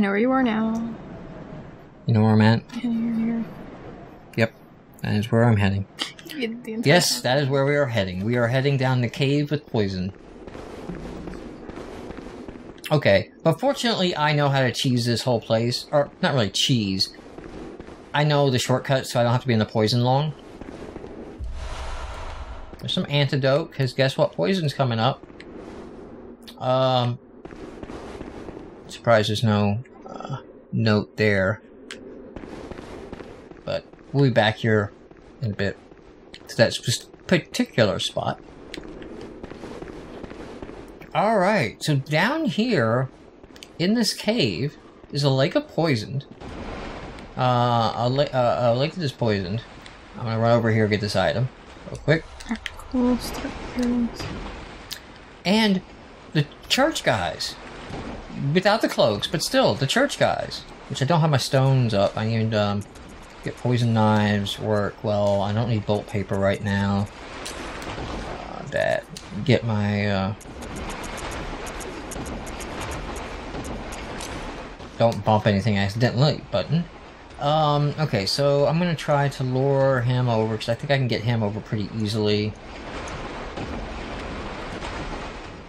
I know where you are now. You know where I'm at? Yeah, you're here. Yep. That is where I'm heading. Yes, that is where we are heading. We are heading down the cave with poison. Okay, but fortunately I know how to cheese this whole place. Or, not really cheese. I know the shortcut, so I don't have to be in the poison long. There's some antidote, because guess what? Poison's coming up. Surprised there's no note there. But we'll be back here in a bit to that particular spot. Alright, so down here in this cave is a lake of poisoned. A lake that is poisoned. I'm gonna run over here and get this item real quick. Cool stuff. And the church guys. Without the cloaks, but still, the church guys. Which I don't have my stones up. I need get poison knives, work. Well, I don't need bolt paper right now. Get my, don't bump anything accidentally button. Okay, so I'm gonna try to lure him over, because I think I can get him over pretty easily.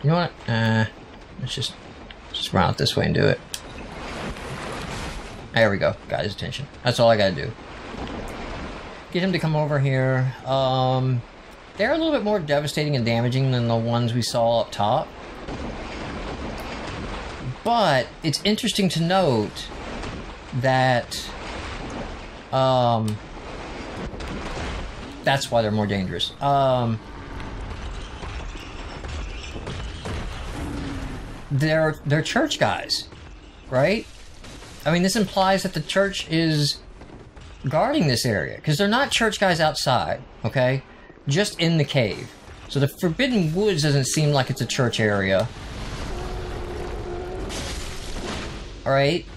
You know what? Let's just run out this way and do it. There we go. Got his attention. That's all I gotta do. Get him to come over here. They're a little bit more devastating and damaging than the ones we saw up top. But it's interesting to note that that's why they're more dangerous. They're church guys, right? I mean, this implies that the church is guarding this area, because they're not church guys outside, okay? Just in the cave. So the Forbidden Woods doesn't seem like it's a church area. Alright?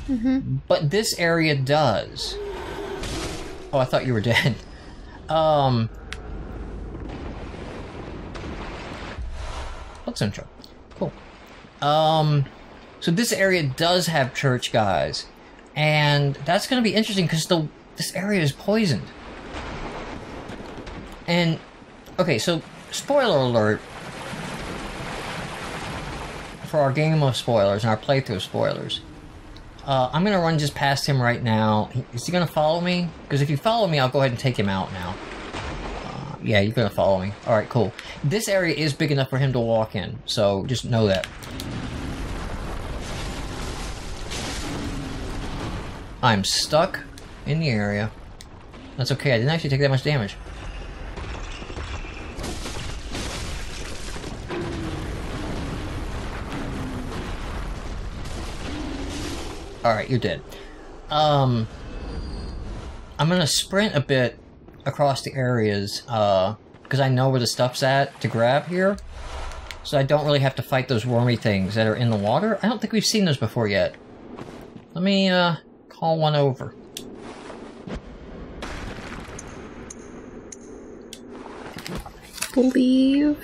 Mm-hmm. But this area does. Oh, I thought you were dead. Let's intro. Cool. So this area does have church guys. And that's going to be interesting because this area is poisoned. And, okay, so, spoiler alert. For our game of spoilers and our playthrough of spoilers. I'm going to run just past him right now. Is he going to follow me? Because if you follow me, I'll go ahead and take him out now. Yeah, you're going to follow me. Alright, cool. This area is big enough for him to walk in, so just know that. I'm stuck in the area. That's okay, I didn't actually take that much damage. Alright, you're dead. I'm gonna sprint a bit across the areas, because I know where the stuff's at to grab here. So I don't really have to fight those wormy things that are in the water. I don't think we've seen those before yet. Let me, call one over. Believe.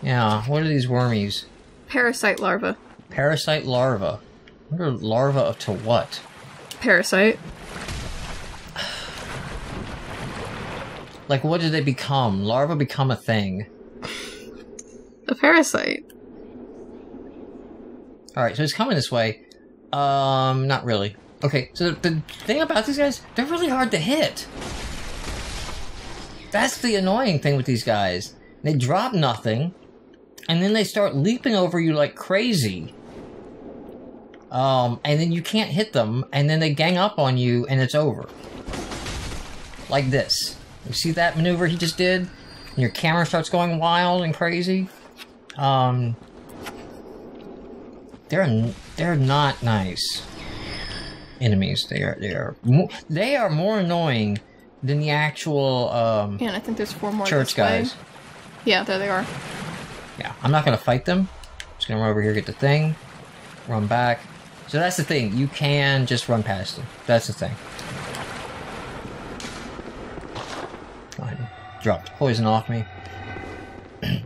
Yeah, what are these wormies? Parasite larva. Parasite larva. What are larva to what? Parasite. Like, what did they become? Larva become a thing. A parasite. Alright, so it's coming this way. Not really. Okay, so the thing about these guys, they're really hard to hit. That's the annoying thing with these guys. They drop nothing, and then they start leaping over you like crazy. And then you can't hit them, and then they gang up on you, and it's over. Like this. You see that maneuver he just did? And your camera starts going wild and crazy? They're not nice enemies. They are more annoying than the actual, Yeah, and I think there's 4 more church guys. Yeah, there they are. Yeah, I'm not gonna fight them. Just gonna run over here, get the thing, run back. So that's the thing, you can just run past them. That's the thing. Go ahead and drop the poison off me.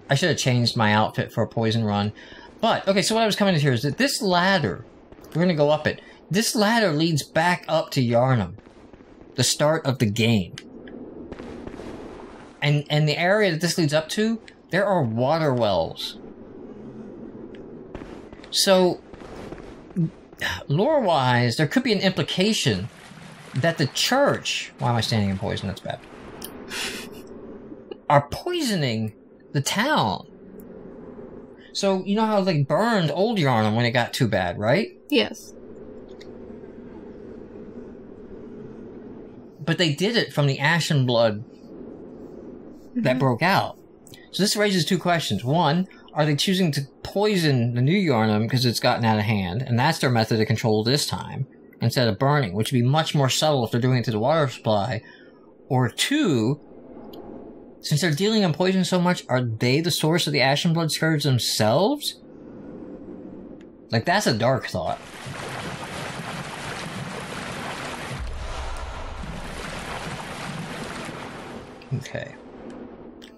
I should have changed my outfit for a poison run. But, okay, so what I was coming to here is that this ladder We're gonna go up it. This ladder leads back up to Yharnam. The start of the game. And the area that this leads up to, there are water wells. So, lore-wise, there could be an implication that the church... Why am I standing in poison? That's bad. Are poisoning the town. So, you know how they burned Old Yharnam when it got too bad, right? Yes. But they did it from the ashen blood that broke out. So this raises two questions. One, are they choosing to poison the new Yharnam because it's gotten out of hand, and that's their method of control this time, instead of burning, which would be much more subtle if they're doing it to the water supply? Or two, since they're dealing in poison so much, are they the source of the ashen blood scourge themselves? Like, that's a dark thought. Okay.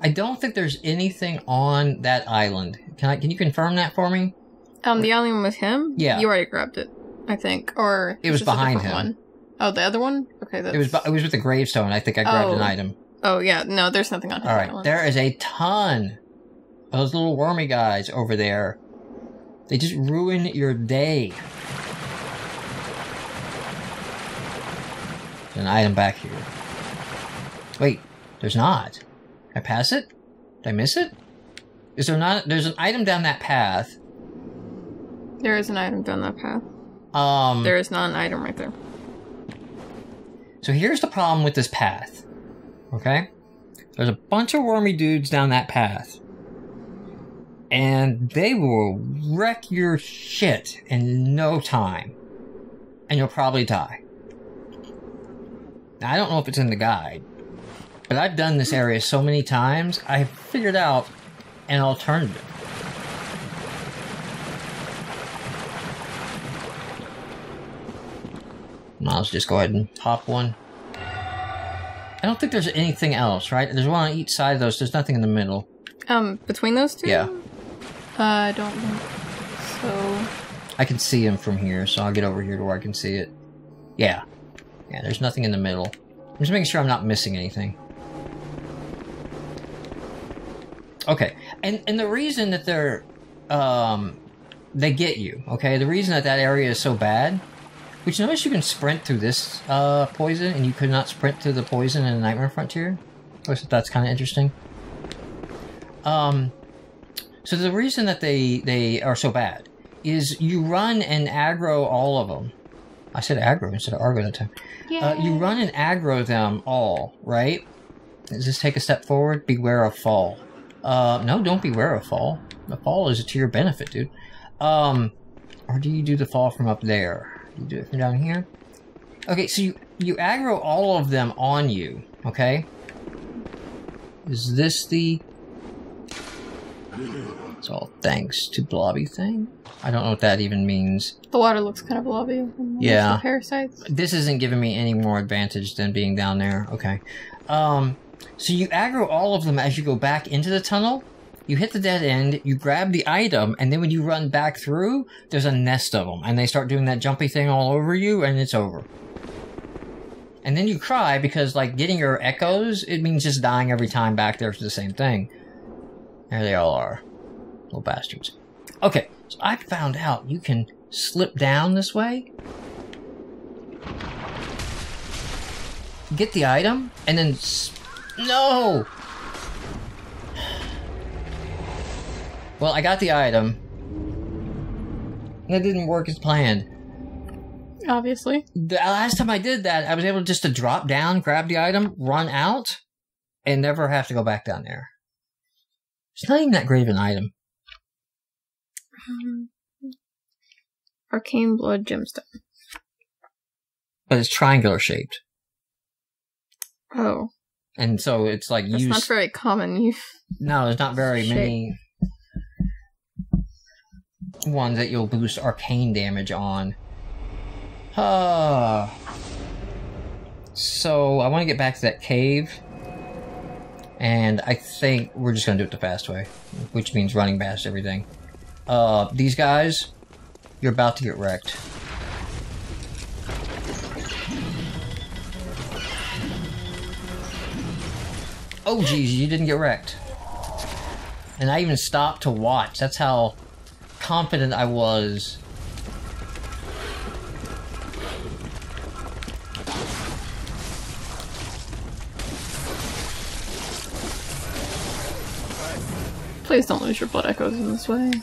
I don't think there's anything on that island. Can you confirm that for me? The island with him? Yeah. You already grabbed it, I think. Or it was behind him. One? Oh, the other one? Okay, that's... It was with the gravestone. I think I grabbed an item. Oh, yeah. No, there's nothing on his Alright, island. there is a ton of those little wormy guys over there. They just ruin your day. There's an item back here. Wait, there's not. Did I pass it? Did I miss it? Is there not? There's an item down that path. There is an item down that path. There is not an item right there. So here's the problem with this path. Okay? There's a bunch of wormy dudes down that path. And they will wreck your shit in no time. And you'll probably die. Now, I don't know if it's in the guide. But I've done this area so many times, I've figured out an alternative. Now let's just go ahead and pop one. I don't think there's anything else, right? There's one on each side of those, there's nothing in the middle. Between those two? Yeah. I don't think so. I can see him from here, so I'll get over here to where I can see it. Yeah. Yeah, there's nothing in the middle. I'm just making sure I'm not missing anything. Okay, and the reason that they're, they get you, okay? The reason that that area is so bad, which notice you can sprint through this, poison, and you could not sprint through the poison in Nightmare Frontier. I thought that's kind of interesting. So the reason that they are so bad is you run and aggro all of them. I said aggro instead of argo that time. You run and aggro them all, right? Does this take a step forward? Beware of fall. No, don't beware of fall. The fall is to your benefit, dude. Or do you do the fall from up there? You do it from down here? Okay, so you aggro all of them on you, okay? Is this the... It's all thanks to blobby thing? I don't know what that even means. The water looks kind of blobby. Yeah. The parasites. This isn't giving me any more advantage than being down there. Okay. So you aggro all of them as you go back into the tunnel. You hit the dead end, you grab the item, and then when you run back through, there's a nest of them. And they start doing that jumpy thing all over you, and it's over. And then you cry because, like, getting your echoes, it means just dying every time back there for the same thing. There they all are. Little bastards. Okay, so I found out you can slip down this way. Get the item, and then... No! Well, I got the item. It didn't work as planned. Obviously. The last time I did that, I was able just to drop down, grab the item, run out, and never have to go back down there. It's not even that great of an item. Arcane Blood Gemstone. But it's triangular shaped. Oh. And so it's like That's not very common. No, there's not very many ones that you'll boost arcane damage on. So I want to get back to that cave. And I think we're just going to do it the fast way. Which means running past everything. These guys, you're about to get wrecked. Oh, geez, you didn't get wrecked. And I even stopped to watch. That's how confident I was. Please don't lose your blood echoes in this way.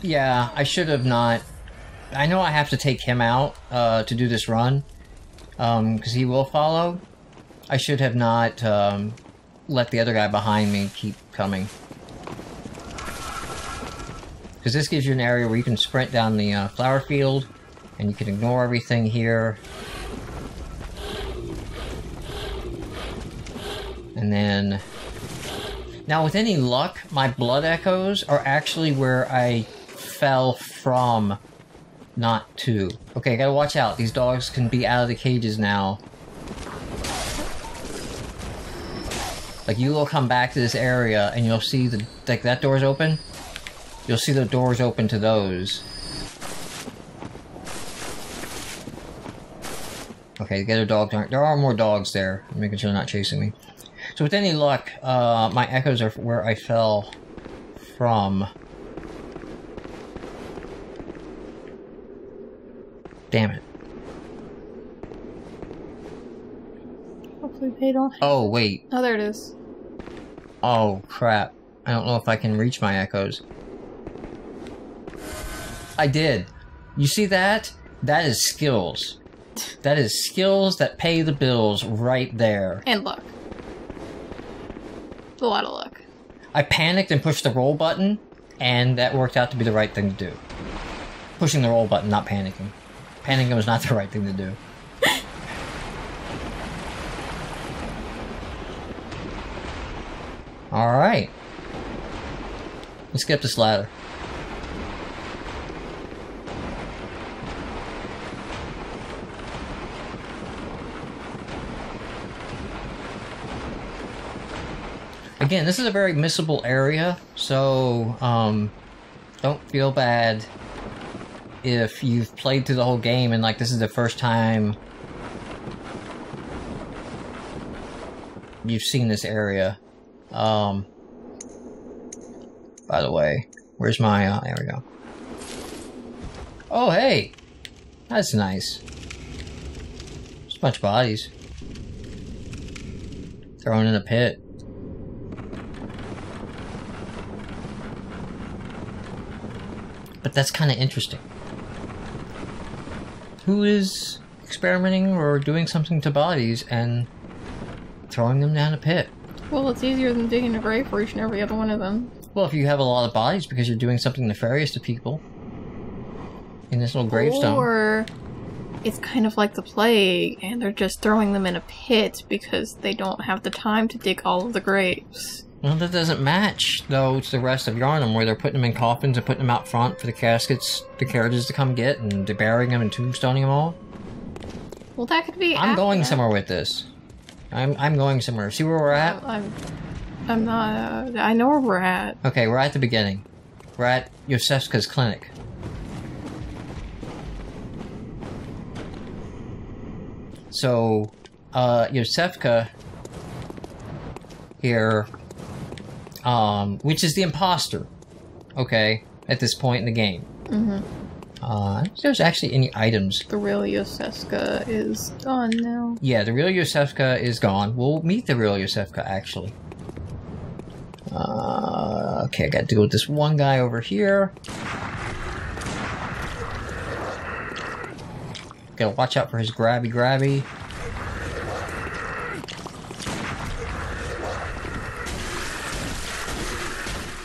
Yeah, I should have not. I know I have to take him out to do this run, because he will follow. I should have not let the other guy behind me keep coming. Because this gives you an area where you can sprint down the flower field, and you can ignore everything here. And then... Now, with any luck, my blood echoes are actually where I fell from, not to. Okay, I gotta watch out. These dogs can be out of the cages now. Like, you will come back to this area, and you'll see the... Like, that door's open? You'll see the doors open to those. Okay, the other dogs aren't... There are more dogs there. I'm making sure they're not chasing me. So with any luck, my echoes are where I fell from. Damn it. Hopefully they don't... Oh, wait. Oh, there it is. Oh, crap. I don't know if I can reach my echoes. I did. You see that? That is skills. That is skills that pay the bills right there. And luck. A lot of luck. I panicked and pushed the roll button, and that worked out to be the right thing to do. Pushing the roll button, not panicking. Panicking was not the right thing to do. Alright. Let's get up this ladder. Again, this is a very missable area, so don't feel bad if you've played through the whole game and like this is the first time you've seen this area. By the way, where's my, there we go. Oh, hey! That's nice. There's a bunch of bodies. Thrown in a pit. But that's kind of interesting. Who is experimenting or doing something to bodies and throwing them down a pit? Well, it's easier than digging a grave for each and every other one of them. Well, if you have a lot of bodies because you're doing something nefarious to people in this little gravestone. Or it's kind of like the plague, and they're just throwing them in a pit because they don't have the time to dig all of the graves. Well, that doesn't match, though, to the rest of Yarnum, where they're putting them in coffins and putting them out front for the caskets, the carriages to come get, and they're burying them and tombstoning them all. Well, that could be. I'm going somewhere with this. I'm going somewhere. See where we're at? I'm not. I know where we're at. Okay, we're at the beginning. We're at Iosefka's clinic. So, Iosefka here, which is the imposter, okay, at this point in the game. Mm-hmm. If there's actually any items. The real Iosefka is gone now. Yeah, the real Iosefka is gone. We'll meet the real Iosefka, actually. Okay, I gotta deal with this one guy over here. Gotta watch out for his grabby.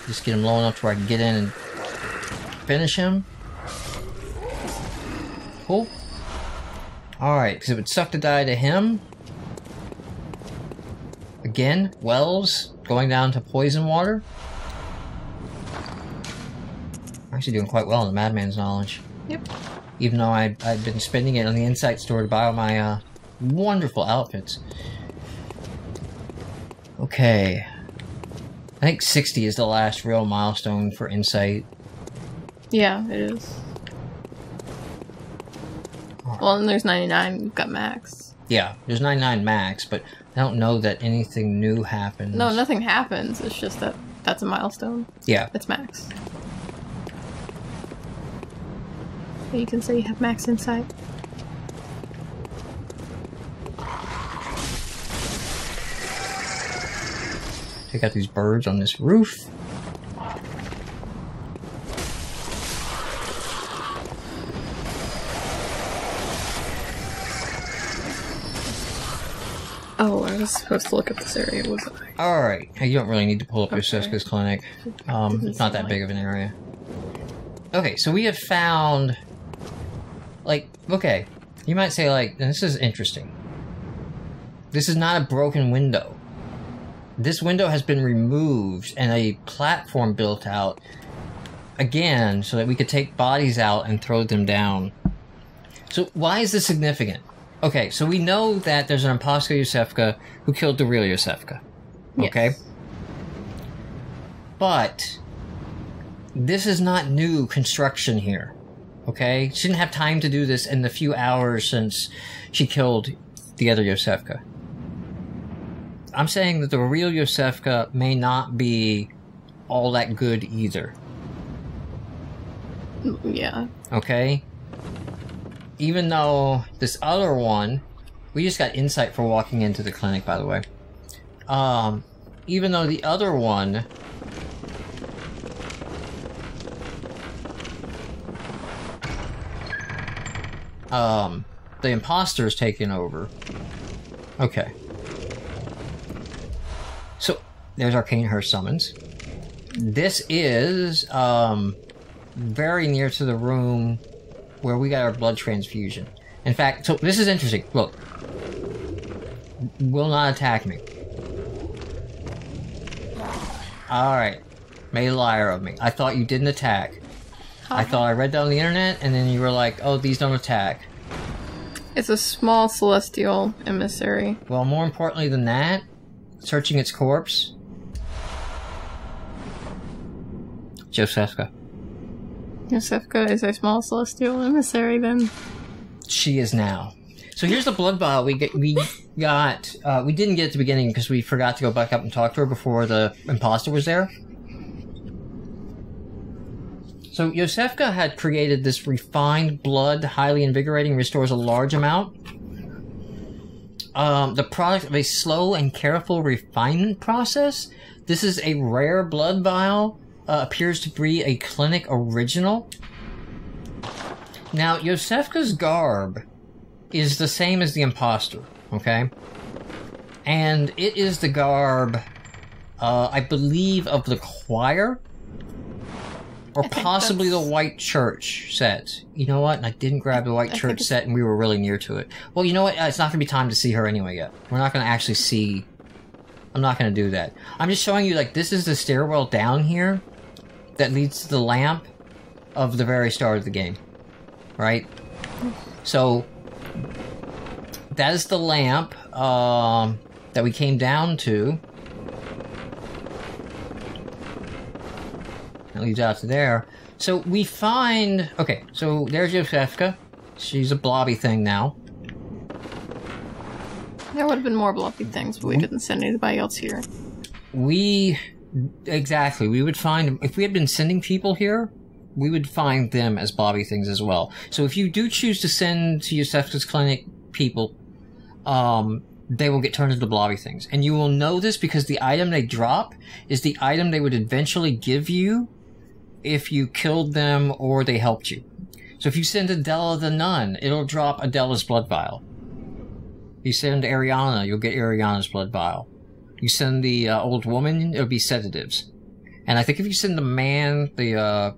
Just get him low enough to where I can get in and finish him. Cool. Alright, because it would suck to die to him. Again, wells going down to poison water. I'm actually doing quite well in the Madman's knowledge. Yep. Even though I've been spending it on the Insight store to buy all my wonderful outfits. Okay. I think 60 is the last real milestone for Insight. Yeah, it is. Well, and there's 99, you've got max. Yeah, there's 99 max, but I don't know that anything new happens. No, nothing happens. It's just that that's a milestone. Yeah. It's max. So you can say you have max insight. Check out these birds on this roof. Oh, I was supposed to look at this area, wasn't I? Alright, you don't really need to pull up Okay. Iosefka's clinic. It's not that seem big of an area. Okay, so we have found... Like, okay, you might say, like, this is interesting. This is not a broken window. This window has been removed and a platform built out, again, so that we could take bodies out and throw them down. So why is this significant? Okay, so we know that there's an imposter Iosefka who killed the real Iosefka. Okay? Yes. But this is not new construction here. Okay? She didn't have time to do this in the few hours since she killed the other Iosefka. I'm saying that the real Iosefka may not be all that good either. Yeah. Okay? Even though this other one... We just got insight for walking into the clinic, by the way. Even though the other one... the imposter's taken over. Okay. So, there's Arcane Hearst summons. This is, very near to the room where we got our blood transfusion. In fact, so this is interesting. Look. Will not attack me. Alright. Made a liar of me. I thought you didn't attack. I thought I read that on the internet, and then you were like, oh, these don't attack. It's a small celestial emissary. Well, more importantly than that, searching its corpse. Iosefka. Iosefka is a small celestial emissary, then. She is now. So here's the blood vial we got. We didn't get at the beginning because we forgot to go back up and talk to her before the imposter was there. So Iosefka had created this refined blood, highly invigorating, restores a large amount. The product of a slow and careful refinement process. This is a rare blood vial. Appears to be a clinic original. Now, Iosefka's garb is the same as the imposter, okay? And it is the garb, I believe, of the choir? Or possibly the White Church set. You know what? I didn't grab the White Church set and we were really near to it. Well, you know what? It's not going to be time to see her anyway yet. We're not going to actually see... I'm not going to do that. I'm just showing you, like, this is the stairwell down here that leads to the lamp of the very start of the game. Right? So, that is the lamp that we came down to. That leads out to there. So we find... Okay, so there's Iosefka. She's a blobby thing now. There would have been more blobby things, but we didn't send anybody else here. Exactly. We would find... If we had been sending people here, we would find them as blobby things as well. So if you do choose to send to Iosefka's clinic people, they will get turned into blobby things. And you will know this because the item they drop is the item they would eventually give you if you killed them or they helped you. So if you send Adela the Nun, it'll drop Adela's blood vial. You send Ariana, you'll get Ariana's blood vial. You send the old woman, it'll be sedatives. And I think if you send the man, the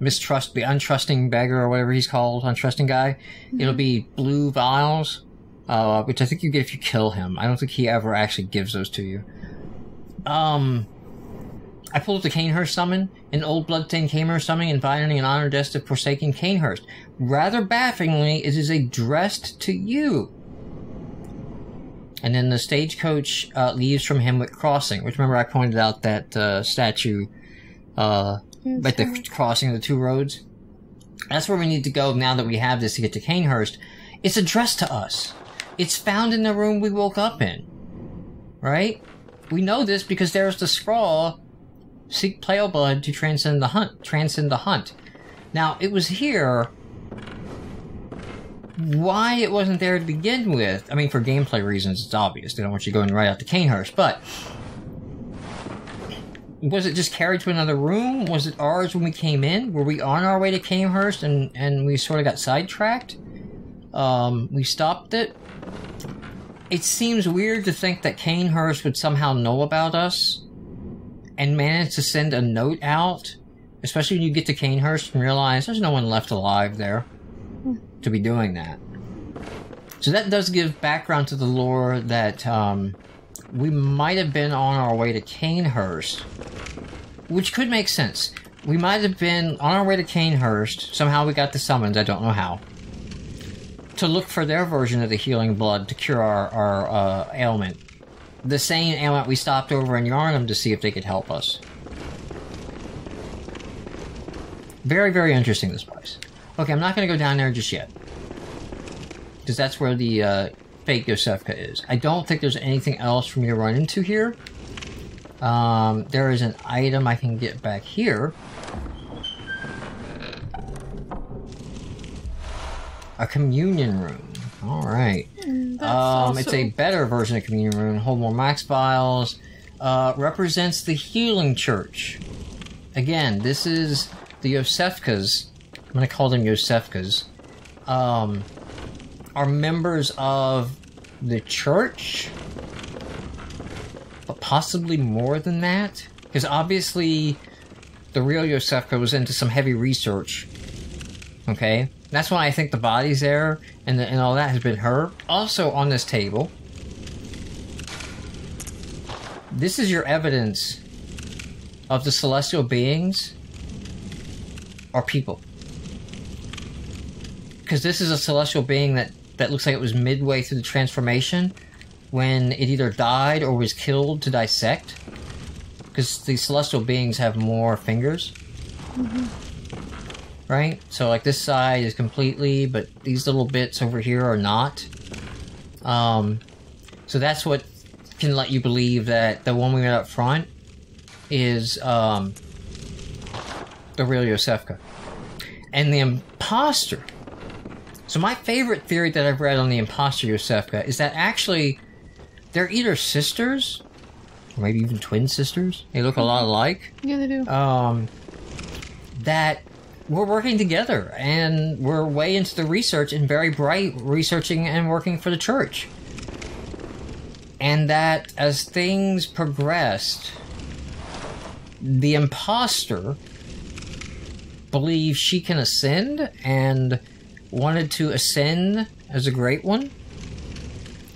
untrusting beggar or whatever he's called, untrusting guy, it'll be blue vials, which I think you get if you kill him. I don't think he ever actually gives those to you. I pulled up the Canehurst summon, an old bloodstained Canehurst summon inviting an honor death to forsaken Canehurst. Rather bafflingly, it is addressed to you. And then the stagecoach leaves from Hemwick Crossing, which remember I pointed out that statue at the crossing of the two roads? That's where we need to go now that we have this to get to Canehurst. It's addressed to us. It's found in the room we woke up in. Right? We know this because there's the scrawl, seek pale blood to transcend the hunt. Now, it was here. Why it wasn't there to begin with, I mean, for gameplay reasons, it's obvious. They don't want you going right out to Canehurst, but was it just carried to another room? Was it ours when we came in? Were we on our way to Canehurst and we sort of got sidetracked? We stopped it? It seems weird to think that Canehurst would somehow know about us and manage to send a note out, especially when you get to Canehurst and realize there's no one left alive there to be doing that. So that does give background to the lore that we might have been on our way to Canehurst, which could make sense. We might have been on our way to Canehurst, somehow we got the summons, I don't know how, to look for their version of the healing blood to cure our ailment. The same ailment we stopped over in Yarnum to see if they could help us. Very, very interesting, this place. Okay, I'm not going to go down there just yet, because that's where the fake Iosefka is. I don't think there's anything else for me to run into here. There is an item I can get back here. A communion room. Alright. It's a better version of communion room. Hold more max vials. Represents the healing church. Again, this is the Iosefkas. I'm going to call them Iosefkas. Are members of the church, but possibly more than that, because obviously the real Iosefka was into some heavy research. Okay, that's why I think the body's there and all that has been her. Also on this table, this is your evidence of the celestial beings are people. Because this is a celestial being that looks like it was midway through the transformation when it either died or was killed to dissect. Because the celestial beings have more fingers. Right? So like this side is completely, but these little bits over here are not. So that's what can let you believe that the one we met up front is the real Iosefka. And the imposter. So my favorite theory that I've read on the imposter Iosefka is that actually they're either sisters, or maybe even twin sisters. They look a lot alike. Yeah, they do. That we're working together and we're way into the research and very bright researching and working for the church. And that as things progressed, the imposter believes she can ascend and wanted to ascend as a great one,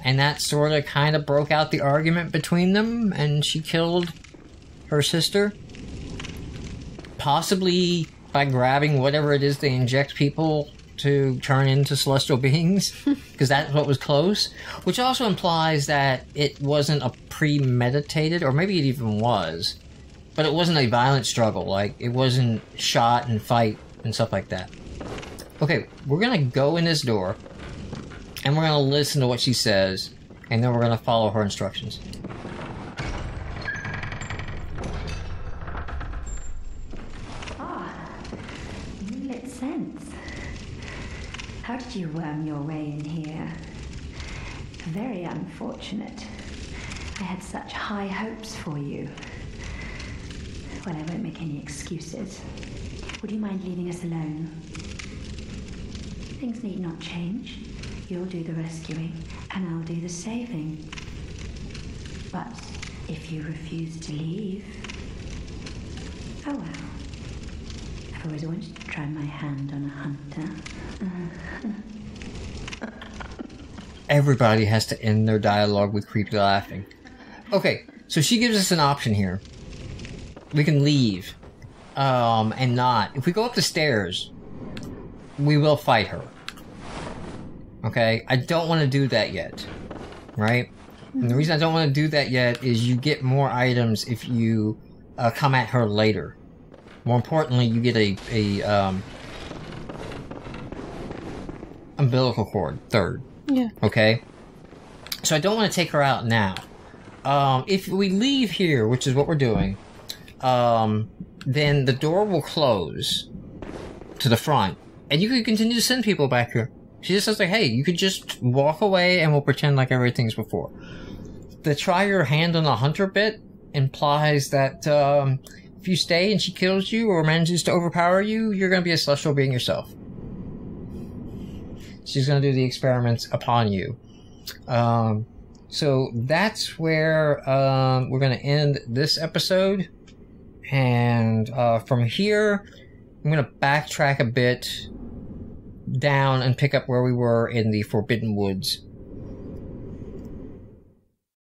and that sort of kind of broke out the argument between them, and she killed her sister, possibly by grabbing whatever it is they inject people to turn into celestial beings, because that's what was close, which also implies that it wasn't a premeditated, or maybe it even was, but it wasn't a violent struggle, like it wasn't shot and fight and stuff like that. Okay, we're gonna go in this door, and we're gonna listen to what she says, and then we're gonna follow her instructions. Moonlit sense. How did you worm your way in here? Very unfortunate. I had such high hopes for you. Well, I won't make any excuses. Would you mind leaving us alone? Things need not change. You'll do the rescuing, and I'll do the saving. But if you refuse to leave... Oh well. I've always wanted to try my hand on a hunter. Everybody has to end their dialogue with creepy laughing. Okay, so she gives us an option here. We can leave. And not. If we go up the stairs, we will fight her. Okay? I don't want to do that yet. Right? And the reason I don't want to do that yet is you get more items if you come at her later. More importantly, you get a umbilical cord, third. Yeah. Okay? So I don't want to take her out now. If we leave here, which is what we're doing, then the door will close to the front, and you can continue to send people back here. She just says, like, hey, you could just walk away and we'll pretend like everything's before. The try your hand on the hunter bit implies that if you stay and she kills you or manages to overpower you, you're going to be a celestial being yourself. She's going to do the experiments upon you. So that's where we're going to end this episode. And from here, I'm going to backtrack a bit down and pick up where we were in the Forbidden Woods